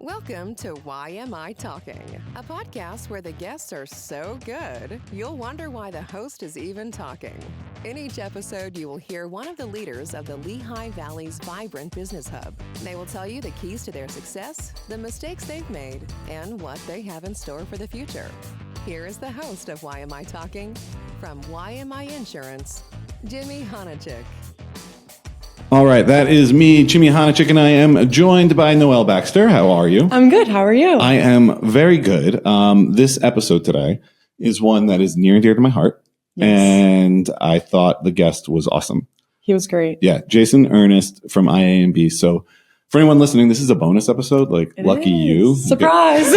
Welcome to YMI Talking, a podcast where the guests are so good, you'll wonder why the host is even talking. In each episode, you will hear one of the leaders of the Lehigh Valley's vibrant business hub. They will tell you the keys to their success, the mistakes they've made, and what they have in store for the future. Here is the host of YMI Talking, from YMI Insurance, Jimmy Honachik. All right, that is me, Jimmy Honachik, and I am joined by Noelle Baxter. How are you? I'm good. How are you? I am very good. This episode today is one that is near and dear to my heart, and I thought the guest was awesome. He was great. Yeah, Jason Ernest from IA&B. So for anyone listening, this is a bonus episode. Like, lucky you. Surprise!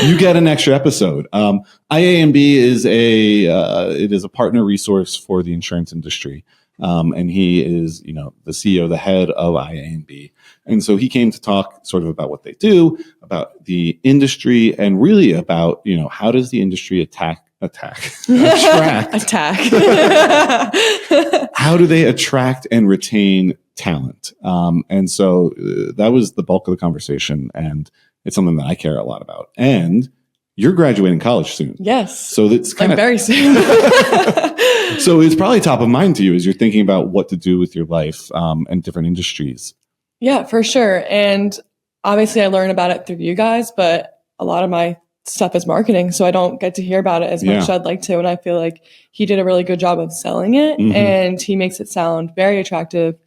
You get an extra episode. IA&B is a partner resource for the insurance industry. And he is, the CEO, the head of IA&B. And so he came to talk sort of about what they do, about the industry, and really about, how does the industry attract. How do they attract and retain talent? And so that was the bulk of the conversation. And it's something that I care a lot about. And you're graduating college soon. Yes. So that's kind of very soon. So it's probably top of mind to you as you're thinking about what to do with your life and different industries. Yeah, for sure. And obviously I learn about it through you guys, but a lot of my stuff is marketing. So I don't get to hear about it as much as I'd like to. And I feel like he did a really good job of selling it. Mm-hmm. And he makes it sound very attractive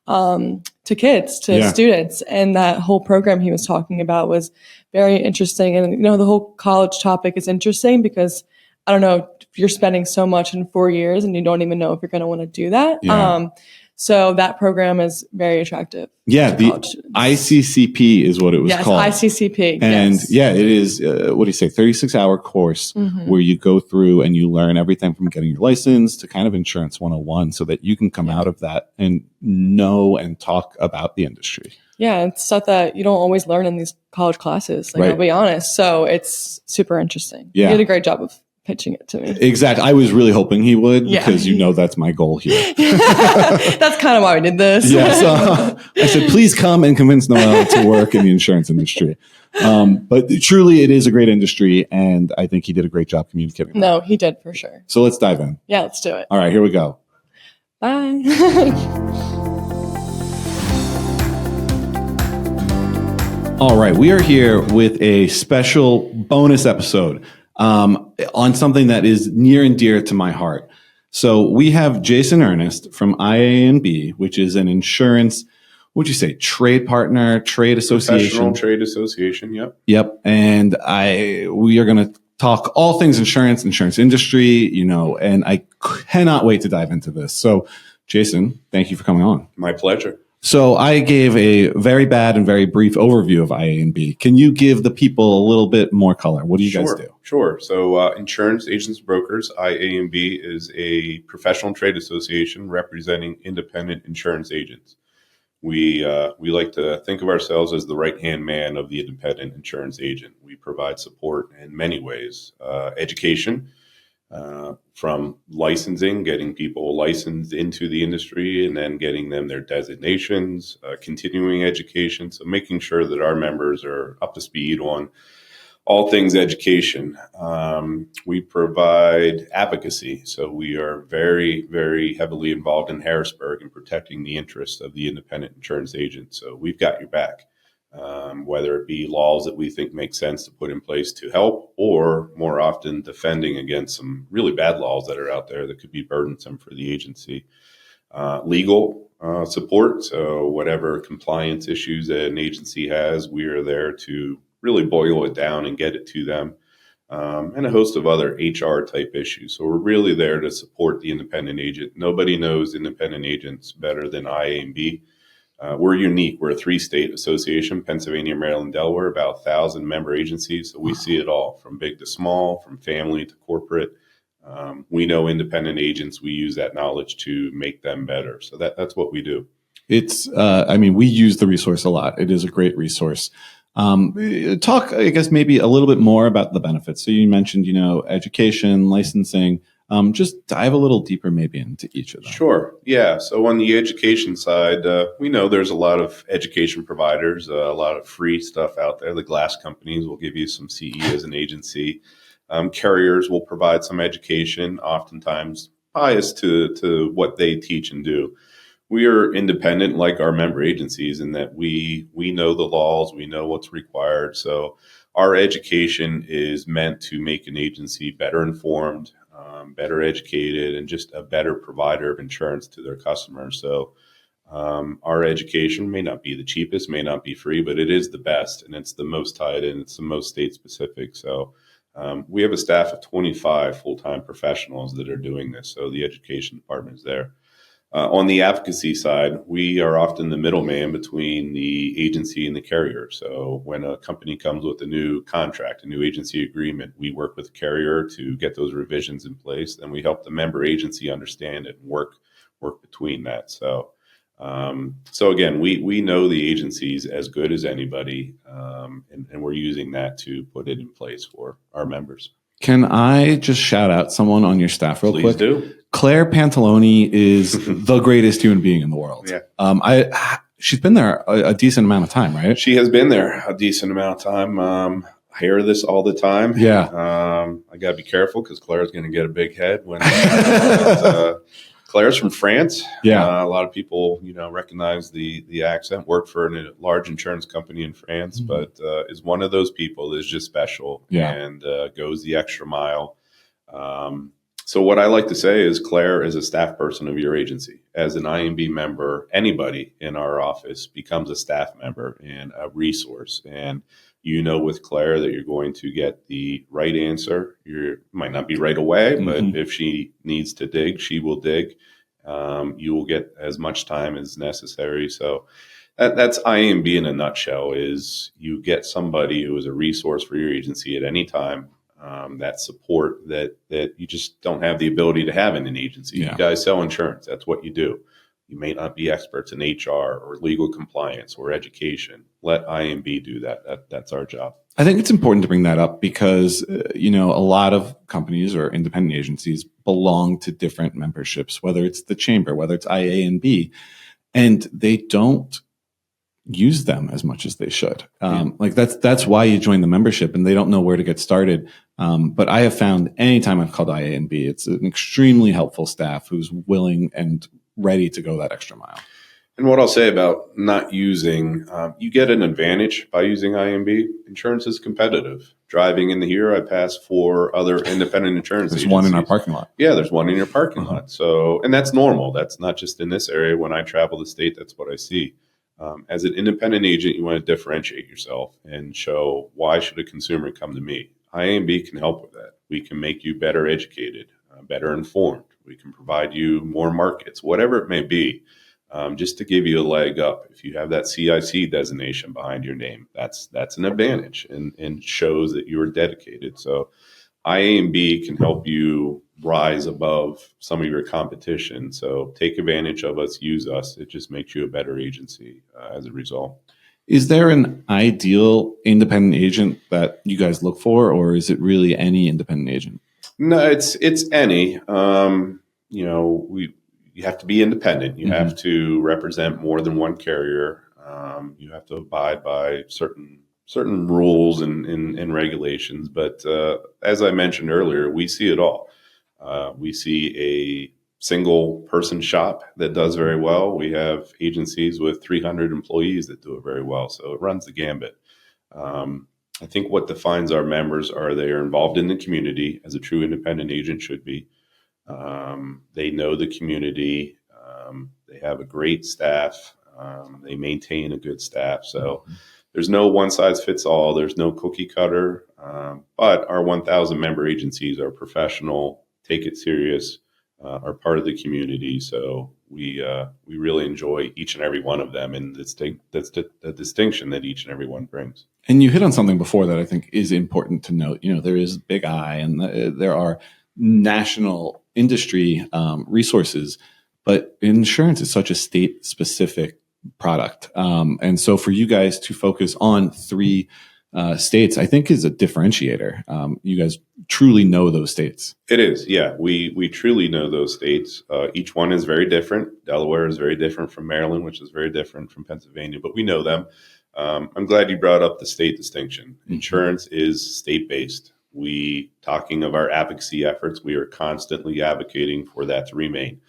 to kids, to students. And that whole program he was talking about was very interesting. And, the whole college topic is interesting because I don't know, you're spending so much in 4 years and you don't even know if you're going to want to do that. Yeah. So that program is very attractive. Yeah, the ICCP is what it was called. Yes, ICCP. And it is, 36-hour course where you go through and you learn everything from getting your license to kind of insurance 101 so that you can come out of that and know and talk about the industry. Yeah, it's stuff that you don't always learn in these college classes, I'll be honest. So it's super interesting. Yeah. You did a great job of pitching it to me. Exactly. I was really hoping he would because that's my goal here. That's kind of why we did this. Yeah. So I said, please come and convince Noelle to work in the insurance industry. But truly, it is a great industry, and I think he did a great job communicating. No, he did for sure. So let's dive in. Yeah, let's do it. All right, here we go. Bye. All right, we are here with a special bonus episode on something that is near and dear to my heart. So we have Jason Ernest from IA&B, which is an insurance, what'd you say, trade partner, trade association? Professional trade association, yep. Yep. And we are going to talk all things insurance industry, and I cannot wait to dive into this. So Jason, thank you for coming on. My pleasure. So I gave a very bad and very brief overview of IA&B. Can you give the people a little bit more color? What do you guys do? Sure. So Insurance Agents and Brokers, IA&B, is a professional trade association representing independent insurance agents. We like to think of ourselves as the right-hand man of the independent insurance agent. We provide support in many ways. Education, from licensing, getting people licensed into the industry and then getting them their designations, continuing education. So making sure that our members are up to speed on all things education. We provide advocacy. So we are very, very heavily involved in Harrisburg in protecting the interests of the independent insurance agent. So we've got your back. Whether it be laws that we think make sense to put in place to help, or more often defending against some really bad laws that are out there that could be burdensome for the agency. Legal support, so whatever compliance issues that an agency has, we are there to really boil it down and get it to them, and a host of other HR type issues. So we're really there to support the independent agent. Nobody knows independent agents better than IA&B. We're unique. We're a 3-state association, Pennsylvania, Maryland, Delaware, about 1,000 member agencies. So we see it all from big to small, from family to corporate. We know independent agents. We use that knowledge to make them better. So that's what we do. It's, we use the resource a lot. It is a great resource. Talk, I guess, maybe a little bit more about the benefits. So you mentioned, education, licensing. Just dive a little deeper maybe into each of them. Sure. Yeah. So on the education side, we know there's a lot of education providers, a lot of free stuff out there. The glass companies will give you some CE as an agency. Carriers will provide some education, oftentimes biased to what they teach and do. We are independent like our member agencies in that we know the laws, we know what's required. So our education is meant to make an agency better informed, better educated, and just a better provider of insurance to their customers. So our education may not be the cheapest, may not be free, but it is the best, and it's the most tied in. It's the most state specific. So we have a staff of 25 full-time professionals that are doing this. So the education department is there. On the advocacy side, we are often the middleman between the agency and the carrier. So when a company comes with a new contract, a new agency agreement, we work with the carrier to get those revisions in place. Then we help the member agency understand it and work between that. So again, we know the agencies as good as anybody, and we're using that to put it in place for our members. Can I just shout out someone on your staff real quick? Please do. Claire Pantaloni is the greatest human being in the world. Yeah. She's been there a decent amount of time, right? She has been there a decent amount of time. I hear this all the time. Yeah. I got to be careful because Claire's going to get a big head when Claire's from France. Yeah. A lot of people, recognize the accent. Worked for a large insurance company in France, but is one of those people that's just special and goes the extra mile. So what I like to say is Claire is a staff person of your agency. As an IA&B member, anybody in our office becomes a staff member and a resource. And with Claire that you're going to get the right answer. You might not be right away, but if she needs to dig, she will dig. You will get as much time as necessary. So that's IA&B in a nutshell, is you get somebody who is a resource for your agency at any time. That support that you just don't have the ability to have in an agency. Yeah. You guys sell insurance. That's what you do. You may not be experts in HR or legal compliance or education. Let IA&B do that. That's our job. I think it's important to bring that up because, a lot of companies or independent agencies belong to different memberships, whether it's the chamber, whether it's IA&B, and they don't use them as much as they should. That's why you join the membership, and they don't know where to get started. But I have found anytime I've called IA&B, it's an extremely helpful staff who's willing and ready to go that extra mile. And what I'll say about not using, you get an advantage by using IA&B. Insurance is competitive. Driving in here, I pass 4 other independent insurance There's agencies. one in our parking lot. Yeah, there's one in your parking lot. So, and that's normal. That's not just in this area. When I travel the state, that's what I see. As an independent agent, you want to differentiate yourself and show why should a consumer come to me. IA&B can help with that. We can make you better educated, better informed. We can provide you more markets, whatever it may be, just to give you a leg up. If you have that CIC designation behind your name, that's an advantage and shows that you are dedicated. So IA&B can help you rise above some of your competition. So take advantage of us, use us. It just makes you a better agency as a result. Is there an ideal independent agent that you guys look for, or is it really any independent agent? No, it's any. You have to be independent. You have to represent more than one carrier. You have to abide by certain rules and regulations. But as I mentioned earlier, we see it all. We see a single person shop that does very well. We have agencies with 300 employees that do it very well. So it runs the gambit. I think what defines our members are they are involved in the community as a true independent agent should be. They know the community. They have a great staff. They maintain a good staff. So there's no one size fits all. There's no cookie cutter. But our 1,000 member agencies are professional, take it serious, are part of the community. So we really enjoy each and every one of them, and that's the distinction that each and every one brings. And you hit on something before that I think is important to note. There is Big I, and there are national industry resources, but insurance is such a state-specific product. And so for you guys to focus on 3 states, I think is a differentiator. You guys truly know those states. It is, yeah. We truly know those states. Each one is very different. Delaware is very different from Maryland, which is very different from Pennsylvania, but we know them. I'm glad you brought up the state distinction. Insurance is state-based. Talking of our advocacy efforts, we are constantly advocating for that to remain.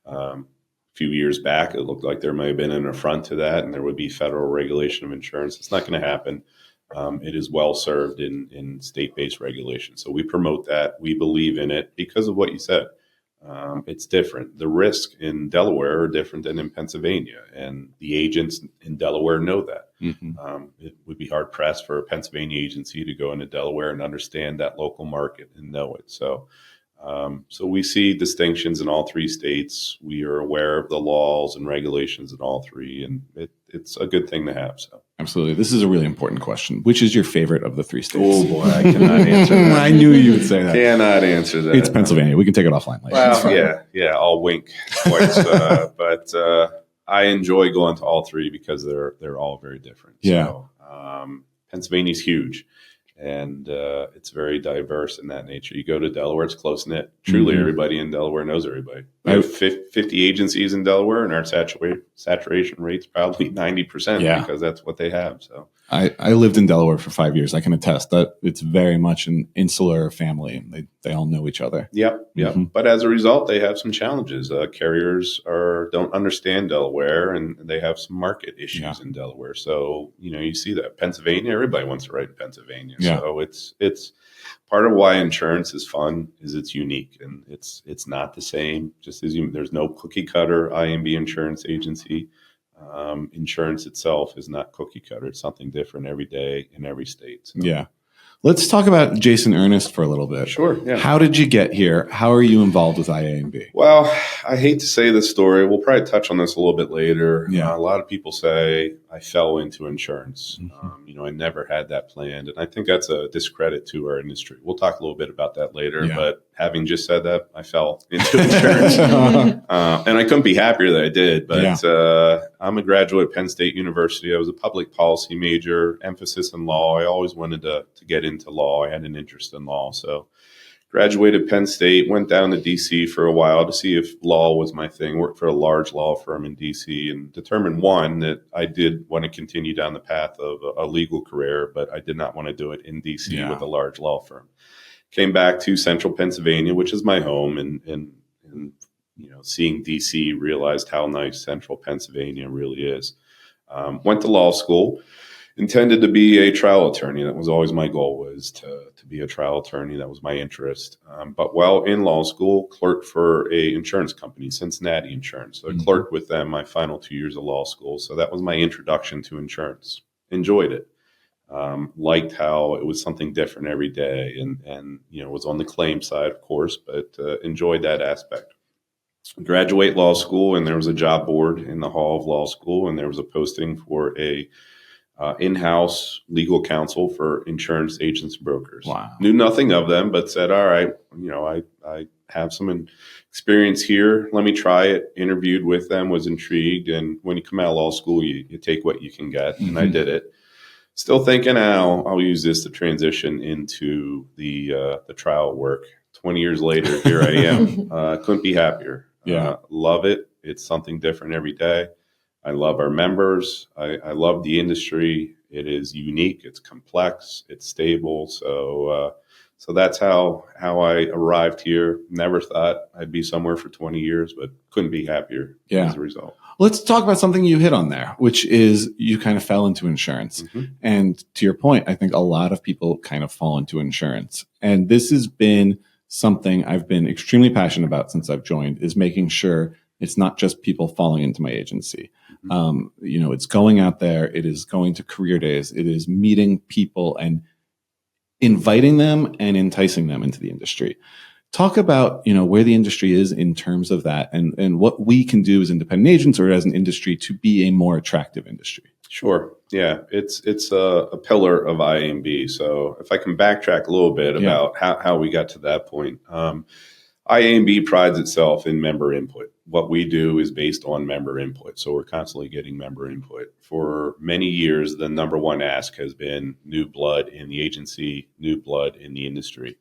A few years back, it looked like there might have been an affront to that, and there would be federal regulation of insurance. It's not going to happen. It is well served in state-based regulation. So we promote that. We believe in it because of what you said. It's different. The risks in Delaware are different than in Pennsylvania, and the agents in Delaware know that. It would be hard pressed for a Pennsylvania agency to go into Delaware and understand that local market and know it. So we see distinctions in all three states. We are aware of the laws and regulations in all three, and it's a good thing to have. So. Absolutely. This is a really important question. Which is your favorite of the three states? Oh, boy, I cannot answer that. I knew you would say that. Cannot answer that. It's Pennsylvania. We can take it offline later. Well, yeah, I'll wink twice. But I enjoy going to all three because they're all very different. Yeah. So, Pennsylvania's huge, and it's very diverse in that nature. You go to Delaware, it's close-knit. Truly, everybody in Delaware knows everybody. We have 50 agencies in Delaware, and our saturation rate's probably 90% because that's what they have. So I lived in Delaware for 5 years. I can attest that it's very much an insular family, and they all know each other. Yep. But as a result, they have some challenges. Carriers don't understand Delaware, and they have some market issues in Delaware. So you see that Pennsylvania, everybody wants to write in Pennsylvania. Yeah. So it's part of why insurance is fun is it's unique, and it's not the same. Just as there's no cookie cutter IA&B insurance agency. Insurance itself is not cookie cutter. It's something different every day in every state. So. Yeah. Let's talk about Jason Ernest for a little bit. Sure. Yeah. How did you get here? How are you involved with IA&B? Well, I hate to say this story. We'll probably touch on this a little bit later. Yeah. A lot of people say I fell into insurance. I never had that planned. And I think that's a discredit to our industry. We'll talk a little bit about that later. Yeah. But having just said that, I fell into insurance. And I couldn't be happier that I did. But I'm a graduate of Penn State University. I was a public policy major, emphasis in law. I always wanted to get into law. I had an interest in law. So graduated Penn State, went down to D.C. for a while to see if law was my thing, worked for a large law firm in D.C. and determined, one, that I did want to continue down the path of a legal career, but I did not want to do it in D.C. with a large law firm. Came back to central Pennsylvania, which is my home, and seeing D.C. realized how nice central Pennsylvania really is. Went to law school. Intended to be a trial attorney. That was always my goal, was to be a trial attorney. That was my interest. But while in law school, clerked for a insurance company, Cincinnati Insurance. So I clerked with them my final 2 years of law school. So that was my introduction to insurance. Enjoyed it. Liked how it was something different every day, and was on the claim side, of course, but enjoyed that aspect. Graduate law school, and there was a job board in the hall of law school, and there was a posting for a in-house legal counsel for insurance agents and brokers. Wow. Knew nothing of them, but said, all right, I have some experience here. Let me try it. Interviewed with them, was intrigued. And when you come out of law school, you take what you can get. And I did it. Still thinking, I'll use this to transition into the trial work. 20 years later, here I am. Couldn't be happier. Love it. It's something different every day. I love our members. I love the industry. It is unique. It's complex. It's stable. So that's how I arrived here. Never thought I'd be somewhere for 20 years, but couldn't be happier as a result. Let's talk about something you hit on there, which is you kind of fell into insurance. And to your point, I think a lot of people kind of fall into insurance. And this has been something I've been extremely passionate about since I've joined, is making sure it's not just people falling into my agency. It's going out there. It is going to career days. It is meeting people and inviting them and enticing them into the industry. Talk about, where the industry is in terms of that, and what we can do as independent agents or as an industry to be a more attractive industry. Sure. Yeah. It's a pillar of IA&B. So if I can backtrack a little bit about how we got to that point, IA&B prides itself in member input. what we do is based on member input. So we're constantly getting member input. For many years, the number one ask has been new blood in the agency, new blood in the industry.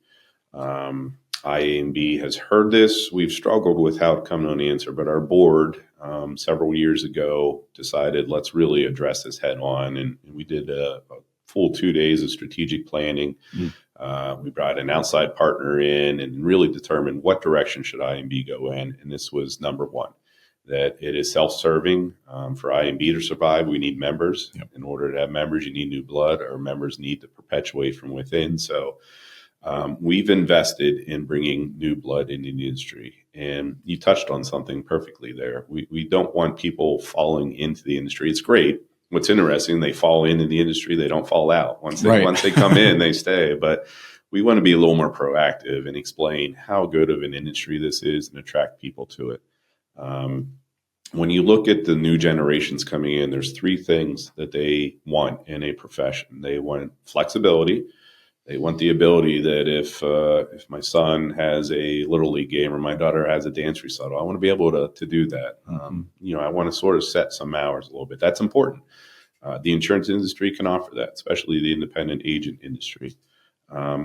IA&B has heard this. We've struggled with how to come to an answer, but our board several years ago decided let's really address this head on. And we did a full 2 days of strategic planning. We brought an outside partner in and really determined what direction should IA&B go in. And this was number one, that it is self-serving. For IA&B to survive, we need members. Yep. In order to have members, you need new blood. Our members need to perpetuate from within. So we've invested in bringing new blood into the industry. And you touched on something perfectly there. We don't want people falling into the industry. It's great. What's interesting, they fall into the industry, they don't fall out. Once they come in, they stay. But we want to be a little more proactive and explain how good of an industry this is and attract people to it. When you look at the new generations coming in, there's 3 things that they want in a profession. They want flexibility. They want the ability that if my son has a Little League game or my daughter has a dance recital, I want to be able to do that. I want to sort of set some hours a little bit. That's important. The insurance industry can offer that, especially the independent agent industry.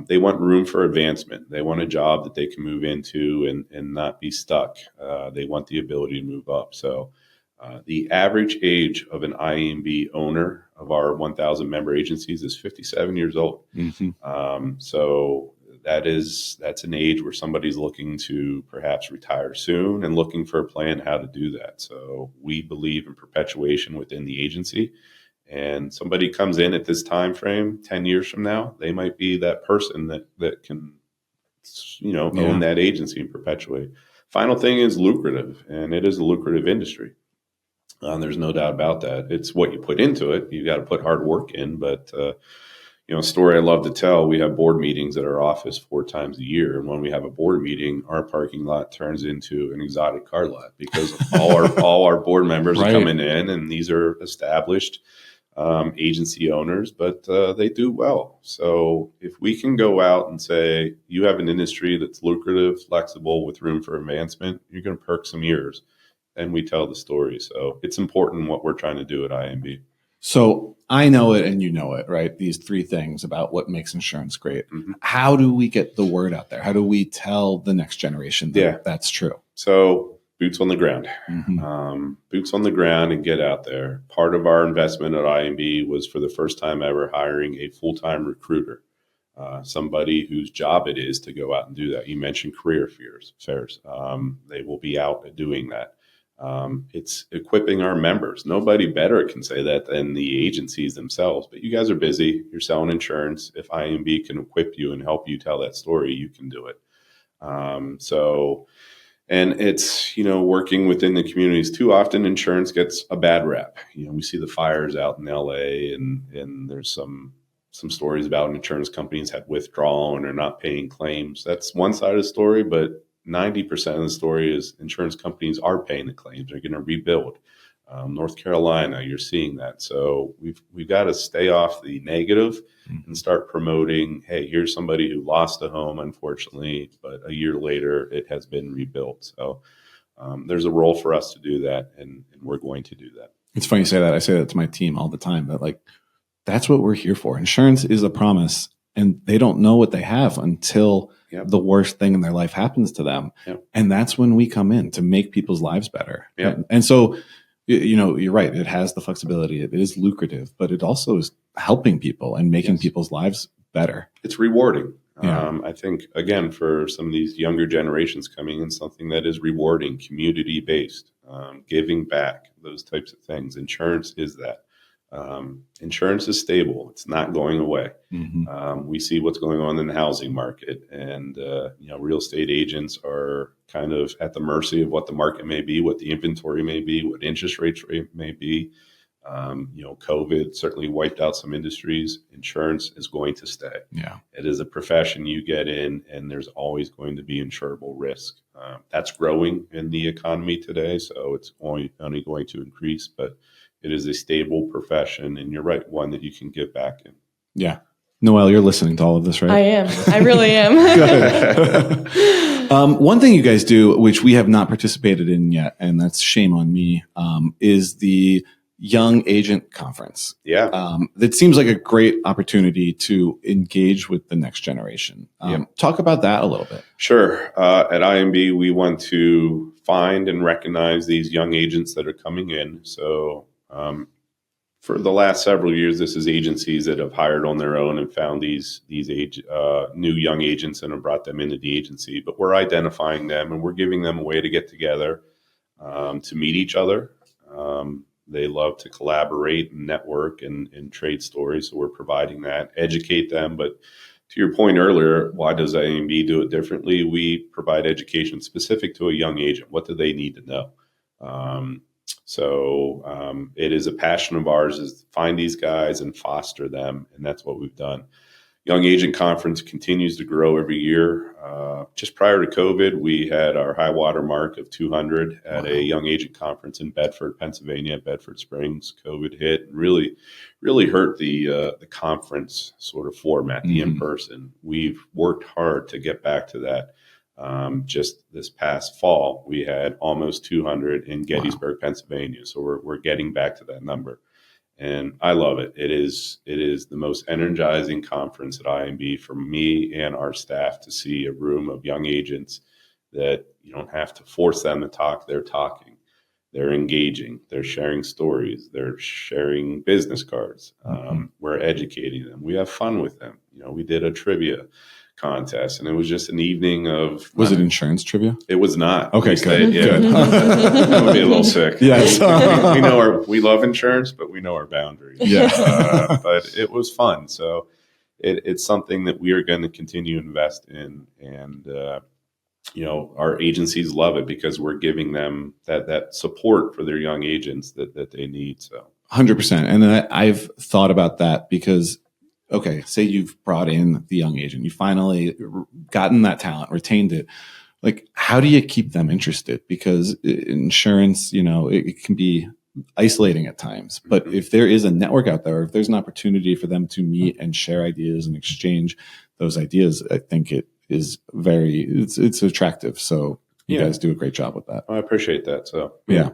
They want room for advancement. They want a job that they can move into and not be stuck. They want the ability to move up. So the average age of an IA&B owner of our 1,000 member agencies is 57 years old. So that's an age where somebody's looking to perhaps retire soon and looking for a plan how to do that. So we believe in perpetuation within the agency. And somebody comes in at this time frame, 10 years from now, they might be that person that can, own that agency and perpetuate. Final thing is lucrative, and it is a lucrative industry. There's no doubt about that. It's what you put into it. You got to put hard work in. But, a story I love to tell, we have board meetings at our office 4 times a year. And when we have a board meeting, our parking lot turns into an exotic car lot because all our board members are coming in, and these are established agency owners, but they do well. So if we can go out and say, you have an industry that's lucrative, flexible, with room for advancement, you're going to perk some ears. And we tell the story. So it's important what we're trying to do at IA&B. So I know it and you know it, right? These 3 things about what makes insurance great. How do we get the word out there? How do we tell the next generation that that's true? So boots on the ground. Boots on the ground and get out there. Part of our investment at IA&B was for the first time ever hiring a full-time recruiter, somebody whose job it is to go out and do that. You mentioned career fairs. They will be out doing that. It's equipping our members. Nobody better can say that than the agencies themselves. But you guys are busy. You're selling insurance. If IA&B can equip you and help you tell that story, you can do it. And it's, working within the communities. Too often insurance gets a bad rep. We see the fires out in LA and there's some stories about insurance companies have withdrawn and are not paying claims. That's one side of the story, but 90% of the story is insurance companies are paying the claims. They're going to rebuild. North Carolina, you're seeing that. So we've got to stay off the negative and start promoting, hey, here's somebody who lost a home, unfortunately, but a year later it has been rebuilt. So there's a role for us to do that, and we're going to do that. It's funny you say that. I say that to my team all the time, that that's what we're here for. Insurance is a promise, and they don't know what they have until the worst thing in their life happens to them. And that's when we come in to make people's lives better. And so, you're right. It has the flexibility. It is lucrative, but it also is helping people and making people's lives better. It's rewarding. I think, again, for some of these younger generations coming in, something that is rewarding, community-based, giving back, those types of things. Insurance is that. Insurance is stable. It's not going away. We see what's going on in the housing market, and real estate agents are kind of at the mercy of what the market may be, what the inventory may be, what interest rates may be. COVID certainly wiped out some industries. Insurance is going to stay. It is a profession you get in, and there's always going to be insurable risk. That's growing in the economy today, so it's only going to increase, but it is a stable profession, and you're right, one that you can give back in. Yeah. Noelle, you're listening to all of this, right? I am. I really am. One thing you guys do, which we have not participated in yet, and that's shame on me, is the Young Agent Conference. Yeah. That seems like a great opportunity to engage with the next generation. Talk about that a little bit. Sure. At IA&B, we want to find and recognize these young agents that are coming in. So for the last several years, this is agencies that have hired on their own and found these new young agents and have brought them into the agency. But we're identifying them and we're giving them a way to get together, to meet each other. They love to collaborate and network and trade stories. So we're providing that, educate them. But to your point earlier, why does IA&B do it differently? We provide education specific to a young agent. What do they need to know? So it is a passion of ours is to find these guys and foster them. And that's what we've done. Young Agent Conference continues to grow every year. Just prior to COVID, we had our high water mark of 200 at a Young Agent Conference in Bedford, Pennsylvania, Bedford Springs. COVID hit and really hurt the conference sort of format, the in-person. We've worked hard to get back to that. Just this past fall, we had almost 200 in Gettysburg, Pennsylvania. So we're getting back to that number. And I love it. It is the most energizing conference at IA&B for me and our staff to see a room of young agents that you don't have to force them to talk. They're talking. They're engaging. They're sharing stories. They're sharing business cards. We're educating them. We have fun with them. We did a trivia contest, and it was just an evening of. Was it insurance trivia? It was not. Okay, good. Good. That would be a little sick. Yes, we know we love insurance, but we know our boundaries. Yeah, but it was fun. So it's something that we are going to continue to invest in, and our agencies love it because we're giving them that support for their young agents that they need. So 100%, and I've thought about that because. Okay, say you've brought in the young agent, you finally gotten that talent, retained it. Like, how do you keep them interested? Because insurance, it can be isolating at times. But if there is a network out there, if there's an opportunity for them to meet and share ideas and exchange those ideas, I think it is it's attractive. So you guys do a great job with that. I appreciate that. So yeah.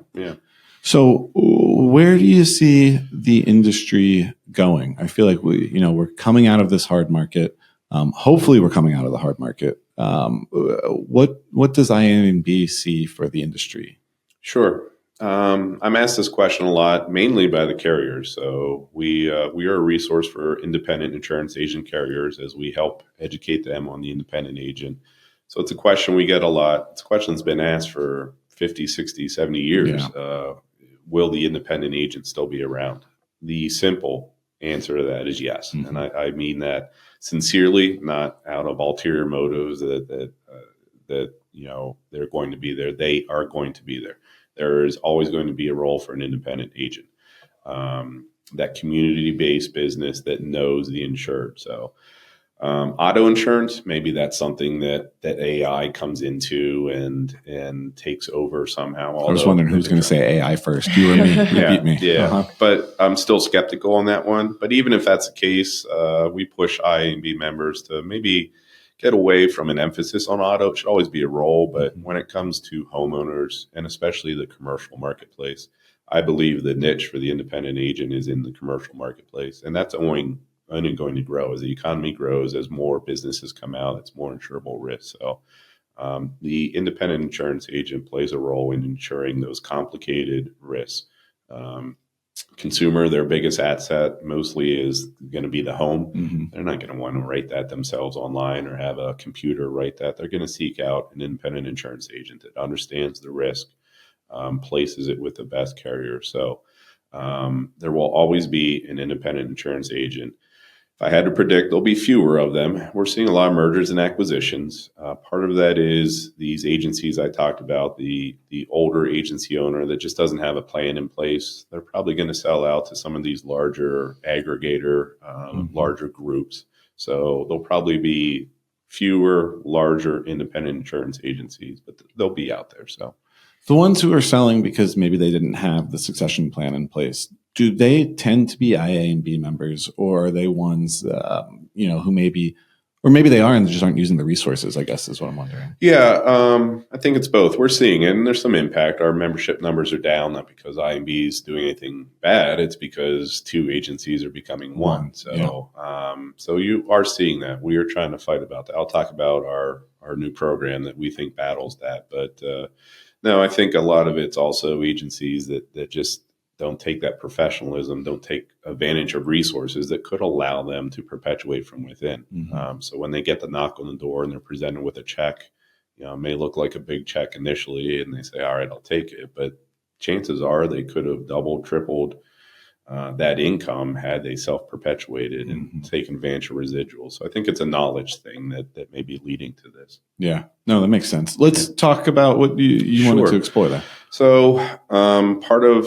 So where do you see the industry going? I feel like we're coming out of this hard market. Hopefully we're coming out of the hard market. What does IA&B see for the industry? Sure. I'm asked this question a lot, mainly by the carriers. So we are a resource for independent insurance agent carriers as we help educate them on the independent agent. So it's a question we get a lot. It's a question that's been asked for 50, 60, 70 years. Yeah. Will the independent agent still be around? The simple answer to that is yes. And I mean that sincerely, not out of ulterior motives that they're going to be there. They are going to be there. There is always going to be a role for an independent agent. That community-based business that knows the insured. So auto insurance, maybe that's something that AI comes into and takes over somehow. I was wondering who's going to say AI first, you or me? Yeah, beat me. Yeah. But I'm still skeptical on that one. But even if that's the case, we push IA&B members to maybe get away from an emphasis on auto. It should always be a role. But when it comes to homeowners and especially the commercial marketplace, I believe the niche for the independent agent is in the commercial marketplace. And that's only going to grow as the economy grows, as more businesses come out, it's more insurable risk. So the independent insurance agent plays a role in insuring those complicated risks. Consumer, their biggest asset mostly is going to be the home. They're not going to want to write that themselves online or have a computer write that. They're going to seek out an independent insurance agent that understands the risk, places it with the best carrier. So there will always be an independent insurance agent. If I had to predict, there'll be fewer of them. We're seeing a lot of mergers and acquisitions. Part of that is these agencies I talked about, the older agency owner that just doesn't have a plan in place. They're probably going to sell out to some of these larger aggregator, larger groups. So there'll probably be fewer, larger independent insurance agencies, but they'll be out there. So the ones who are selling because maybe they didn't have the succession plan in place, do they tend to be IA&B members, or are they ones, who maybe, Or maybe they are and just aren't using the resources, I guess is what I'm wondering. Yeah, I think it's both. We're seeing it, and there's some impact. Our membership numbers are down, not because IMB is doing anything bad. It's because two agencies are becoming one. So, so you are seeing that. We are trying to fight about that. I'll talk about our new program that we think battles that. But no, I think a lot of it's also agencies that just don't take that professionalism, don't take advantage of resources that could allow them to perpetuate from within. Mm-hmm. So when they get the knock on the door and they're presented with a check, it may look like a big check initially, and they say, all right, I'll take it. But chances are they could have doubled, tripled that income had they self-perpetuated and taken advantage of residuals. So I think it's a knowledge thing that may be leading to this. Yeah, no, that makes sense. Let's talk about what you Sure. wanted to explore there. So part of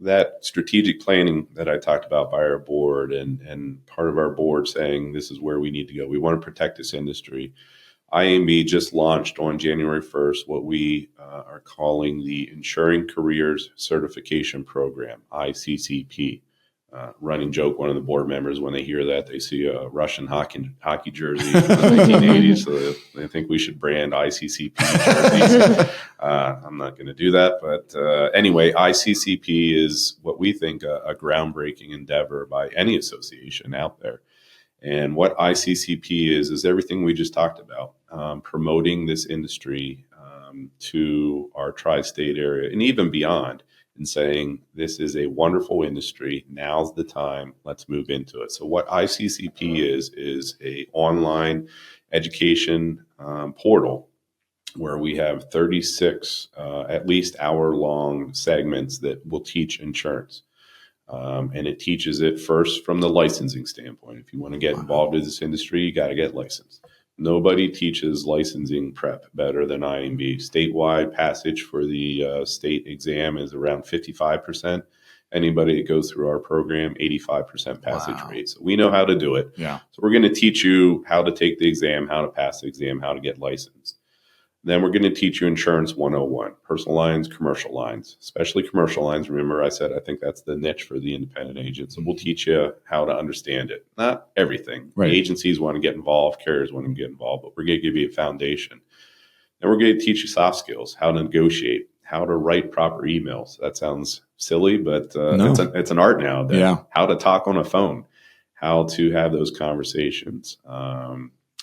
that strategic planning that I talked about by our board and part of our board saying this is where we need to go. We want to protect this industry. IA&B just launched on January 1st what we are calling the Insuring Careers Certification Program, ICCP. Running joke, one of the board members, when they hear that, they see a Russian hockey jersey from the 1980s, so they think we should brand ICCP jerseys. I'm not going to do that, but anyway, ICCP is what we think a groundbreaking endeavor by any association out there. And what ICCP is everything we just talked about, promoting this industry to our tri-state area and even beyond, and saying this is a wonderful industry. Now's the time. Let's move into it. So what ICCP is a online education portal where we have 36 at least hour-long segments that will teach insurance. And it teaches it first from the licensing standpoint. If you want to get involved in this industry, you got to get licensed. Nobody teaches licensing prep better than IMB. Statewide passage for the state exam is around 55%. Anybody that goes through our program, 85% passage rate. So we know how to do it. Yeah. So we're going to teach you how to take the exam, how to pass the exam, how to get licensed. Then we're going to teach you Insurance 101, personal lines, commercial lines, especially commercial lines. Remember, I said I think that's the niche for the independent agent. So we'll teach you how to understand it. Not everything. Right. The agencies want to get involved, carriers want to get involved, but we're going to give you a foundation. Then we're going to teach you soft skills, how to negotiate, how to write proper emails. That sounds silly, but No. it's an art now. Yeah. How to talk on a phone, how to have those conversations.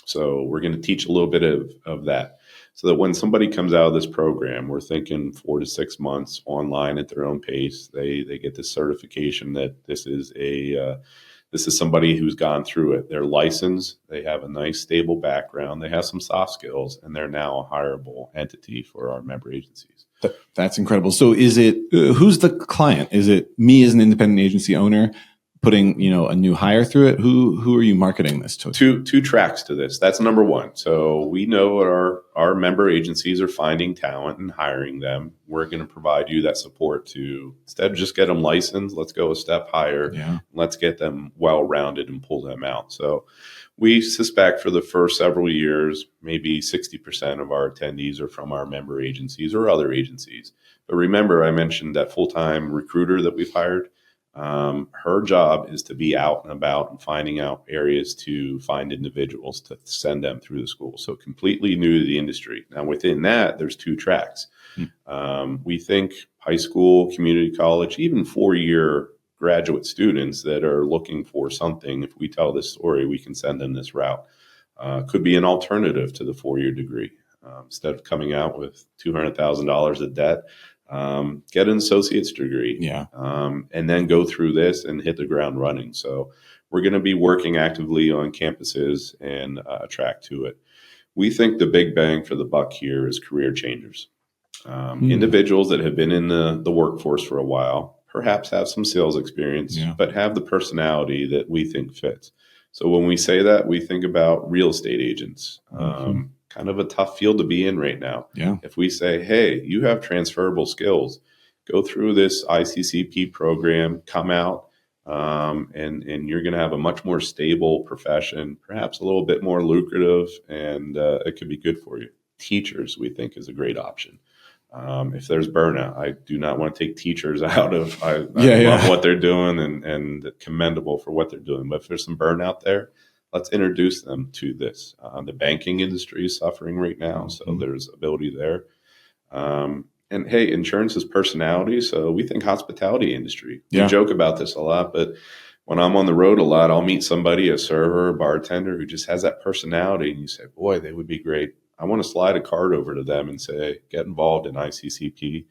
So we're going to teach a little bit of that. So that when somebody comes out of this program, we're thinking 4 to 6 months online at their own pace. They get this certification that this is somebody who's gone through it. They're licensed. They have a nice stable background. They have some soft skills, and they're now a hireable entity for our member agencies. That's incredible. So is it who's the client? Is it me as an independent agency owner putting a new hire through it? Who are you marketing this to? Two tracks to this. That's number one. So we know our member agencies are finding talent and hiring them. We're going to provide you that support to, instead of just get them licensed, let's go a step higher. Yeah. Let's get them well-rounded and pull them out. So we suspect for the first several years, maybe 60% of our attendees are from our member agencies or other agencies. But remember, I mentioned that full-time recruiter that we've hired. Her job is to be out and about and finding out areas to find individuals to send them through the school. So completely new to the industry. Now within that, there's two tracks. We think high school, community college, even 4-year graduate students that are looking for something. If we tell this story, we can send them this route. Could be an alternative to the 4-year degree. Instead of coming out with $200,000 of debt, get an associate's degree, and then go through this and hit the ground running. So we're going to be working actively on campuses and attract to it. We think the big bang for the buck here is career changers, individuals that have been in the workforce for a while, perhaps have some sales experience, but have the personality that we think fits. So when we say that, we think about real estate agents. Kind of a tough field to be in right now. Yeah. If we say, hey, you have transferable skills, go through this ICCP program, come out, and you're going to have a much more stable profession, perhaps a little bit more lucrative, and it could be good for you. Teachers, we think, is a great option. If there's burnout, I do not want to take teachers out of, I love what they're doing and commendable for what they're doing. But if there's some burnout there, let's introduce them to this. The banking industry is suffering right now, so there's ability there. And hey, insurance is personality, so we think hospitality industry. We joke about this a lot, but when I'm on the road a lot, I'll meet somebody, a server, a bartender, who just has that personality, and you say, boy, they would be great. I want to slide a card over to them and say, get involved in ICCP.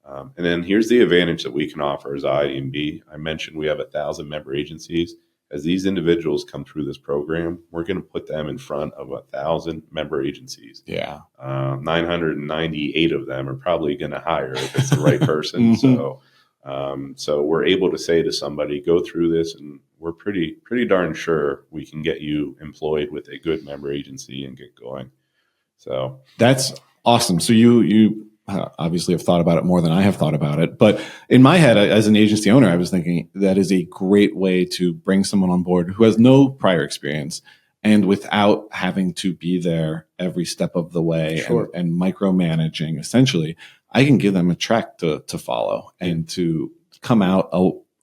And then here's the advantage that we can offer as IA&B. I mentioned we have 1,000 member agencies. As these individuals come through this program, we're going to put them in front of 1,000 member agencies. 998 of them are probably going to hire if it's the right person. So we're able to say to somebody, go through this, and we're pretty darn sure we can get you employed with a good member agency and get going. So that's awesome. So you obviously have thought about it more than I have thought about it. But in my head, as an agency owner, I was thinking that is a great way to bring someone on board who has no prior experience, and without having to be there every step of the way and micromanaging, essentially, I can give them a track to follow and to come out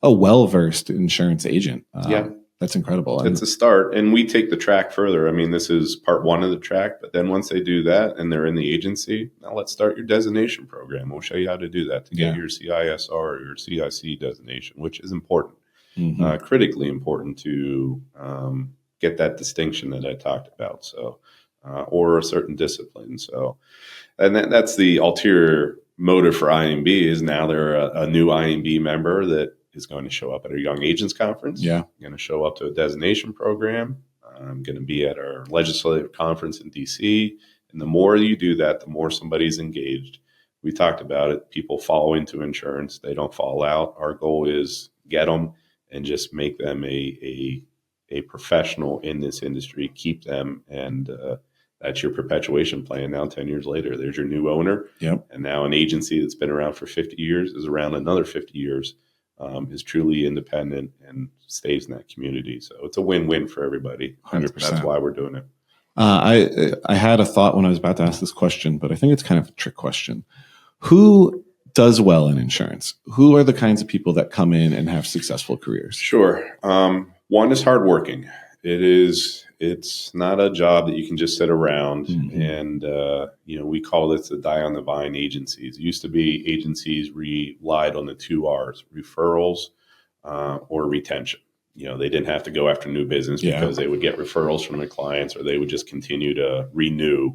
a well-versed insurance agent. That's incredible. It's a start. And we take the track further. I mean, this is part one of the track, but then once they do that and they're in the agency, now let's start your designation program. We'll show you how to do that to get your CISR or your CIC designation, which is important, critically important to get that distinction that I talked about. So, or a certain discipline. So, and that's the ulterior motive for IA&B is now they're a new IA&B member that is going to show up at our Young Agents Conference. Going to show up to a designation program. I'm going to be at our legislative conference in DC. And the more you do that, the more somebody's engaged. We talked about it. People fall into insurance. They don't fall out. Our goal is get them and just make them a professional in this industry, keep them. And that's your perpetuation plan. Now, 10 years later, there's your new owner. And now an agency that's been around for 50 years is around another 50 years. Is truly independent and stays in that community. So it's a win-win for everybody. 100%. That's why we're doing it. I had a thought when I was about to ask this question, but I think it's kind of a trick question. Who does well in insurance? Who are the kinds of people that come in and have successful careers? Sure. One is hardworking. It's not a job that you can just sit around and, we call this the die on the vine agencies. It used to be agencies relied on the 2 R's, referrals or retention. They didn't have to go after new business because they would get referrals from their clients, or they would just continue to renew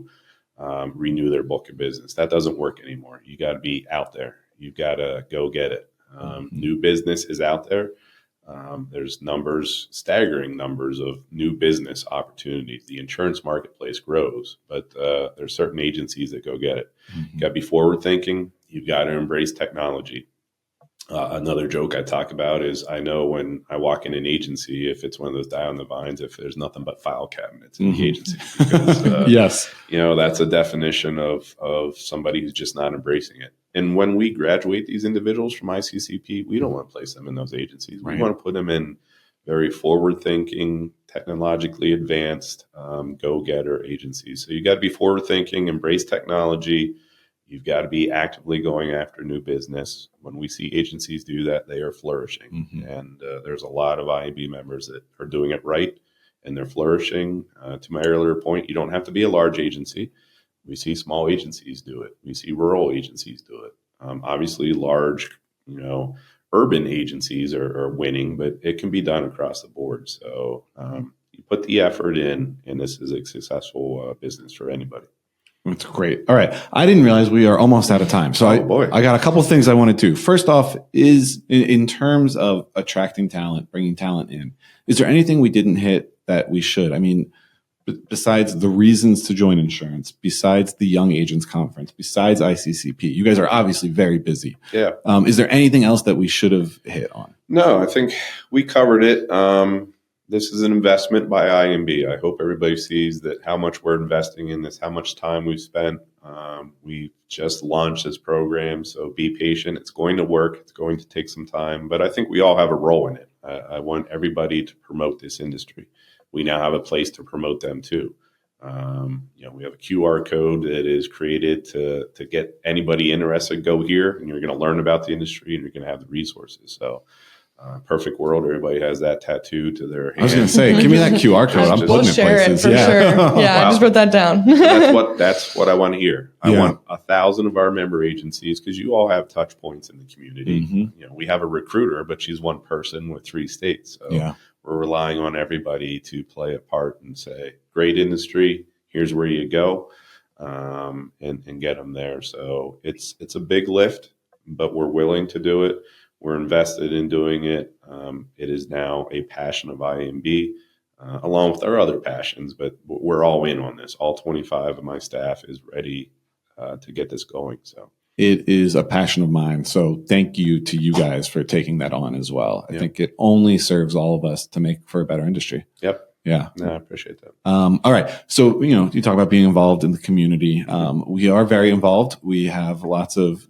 their book of business. That doesn't work anymore. You got to be out there. You've got to go get it. New business is out there. There's staggering numbers of new business opportunities. The insurance marketplace grows, but there's certain agencies that go get it. You got to be forward thinking. You've got to embrace technology. Another joke I talk about is I know when I walk in an agency, if it's one of those die on the vines, if there's nothing but file cabinets in the agency, because, that's a definition of somebody who's just not embracing it. And when we graduate these individuals from ICCP, we don't want to place them in those agencies. We want to put them in very forward-thinking, technologically advanced, go-getter agencies. So you got to be forward-thinking, embrace technology. You've got to be actively going after new business. When we see agencies do that, they are flourishing. And there's a lot of IA&B members that are doing it right, and they're flourishing. To my earlier point, you don't have to be a large agency. We see small agencies do it. We see rural agencies do it. Obviously, large, urban agencies are winning, but it can be done across the board. So you put the effort in, and this is a successful business for anybody. That's great. All right. I didn't realize we are almost out of time. So I got a couple of things I want to do. First off is in terms of attracting talent, bringing talent in, is there anything we didn't hit that we should? I mean, besides the reasons to join insurance, besides the Young Agents Conference, besides ICCP, you guys are obviously very busy. Is there anything else that we should have hit on? No, I think we covered it. This is an investment by IA&B. I hope everybody sees that how much we're investing in this, how much time we've spent. We just launched this program, so be patient. It's going to work. It's going to take some time, but I think we all have a role in it. I want everybody to promote this industry. We now have a place to promote them too. We have a QR code that is created to get anybody interested, go here, and you're going to learn about the industry and you're going to have the resources. So Perfect world, everybody has that tattoo to their hand. I was going to say, give me that QR code. I'm We'll putting it share places. it for sure. Yeah, Wow. I just wrote that down. That's what I want to hear. I Yeah. want 1,000 of our member agencies, because you all have touch points in the community. Mhm. We have a recruiter, but she's one person with 3 states. So Yeah. we're relying on everybody to play a part and say, great industry, here's where you go, and get them there. So it's a big lift, but we're willing to do it. We're invested in doing it. It is now a passion of IA&B, along with our other passions, but we're all in on this. All 25 of my staff is ready to get this going. So It is a passion of mine. So thank you to you guys for taking that on as well. I think it only serves all of us to make for a better industry. Yep. Yeah. No, I appreciate that. All right. So, you talk about being involved in the community. We are very involved. We have lots of,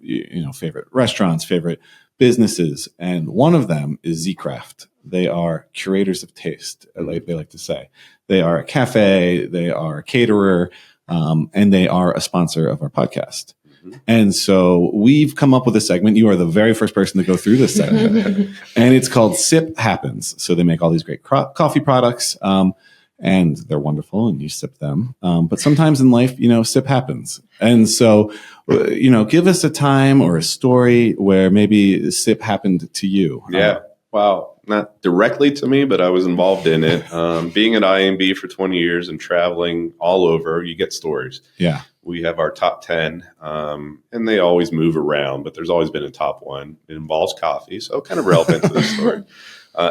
favorite restaurants, favorite businesses. And one of them is Z-Craft. They are curators of taste, like they like to say. They are a cafe, they are a caterer, and they are a sponsor of our podcast. And so we've come up with a segment. You are the very first person to go through this segment. And it's called Sip Happens. So they make all these great coffee products, and they're wonderful, and you sip them. But sometimes in life, sip happens. And so, give us a time or a story where maybe sip happened to you. Yeah. Wow. Not directly to me, but I was involved in it. Being at IA&B for 20 years and traveling all over, you get stories. Yeah. We have our top 10, and they always move around, but there's always been a top one. It involves coffee, so kind of relevant to the story.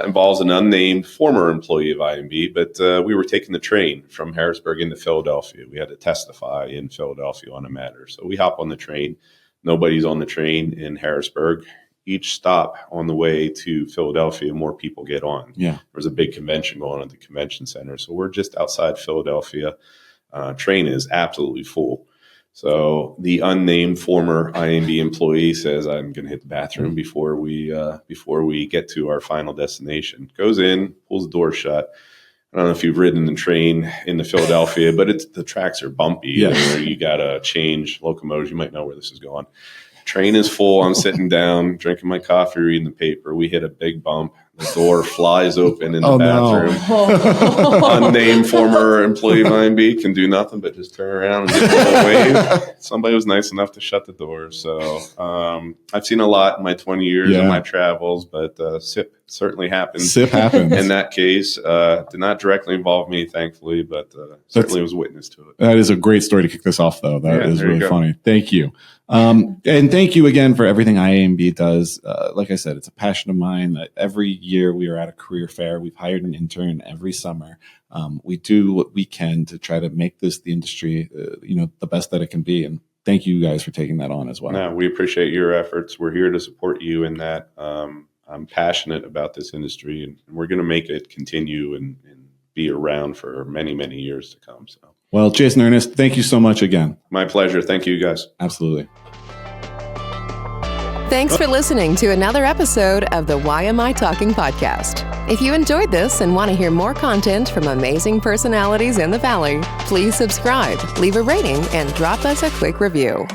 Involves an unnamed former employee of IA&B, but we were taking the train from Harrisburg into Philadelphia. We had to testify in Philadelphia on a matter. So we hop on the train. Nobody's on the train in Harrisburg. Each stop on the way to Philadelphia, more people get on. Yeah. There was a big convention going on at the convention center. So we're just outside Philadelphia. Train is absolutely full. So the unnamed former IA&B employee says, I'm going to hit the bathroom before we get to our final destination. Goes in, pulls the door shut. I don't know if you've ridden the train into Philadelphia, but the tracks are bumpy. Yes. You got to change locomotives. You might know where this is going. Train is full. I'm sitting down, drinking my coffee, reading the paper. We hit a big bump. The door flies open in the bathroom. No. Unnamed former employee of IA&B can do nothing but just turn around and give a little wave. Somebody was nice enough to shut the door. So I've seen a lot in my 20 years of my travels, but SIP certainly happened. SIP happens. In that case, did not directly involve me, thankfully, but certainly was witness to it. That is a great story to kick this off, though. That is really funny. Thank you. And thank you again for everything IA&B does. Like I said, it's a passion of mine. Every year we are at a career fair. We've hired an intern every summer. We do what we can to try to make this the industry, the best that it can be. And thank you guys for taking that on as well. No, we appreciate your efforts. We're here to support you in that. I'm passionate about this industry, and we're going to make it continue and be around for many, many years to come. So, well, Jason Ernest, thank you so much again. My pleasure. Thank you, guys. Absolutely. Thanks for listening to another episode of the YMI Talking Podcast. If you enjoyed this and want to hear more content from amazing personalities in the Valley, please subscribe, leave a rating, and drop us a quick review.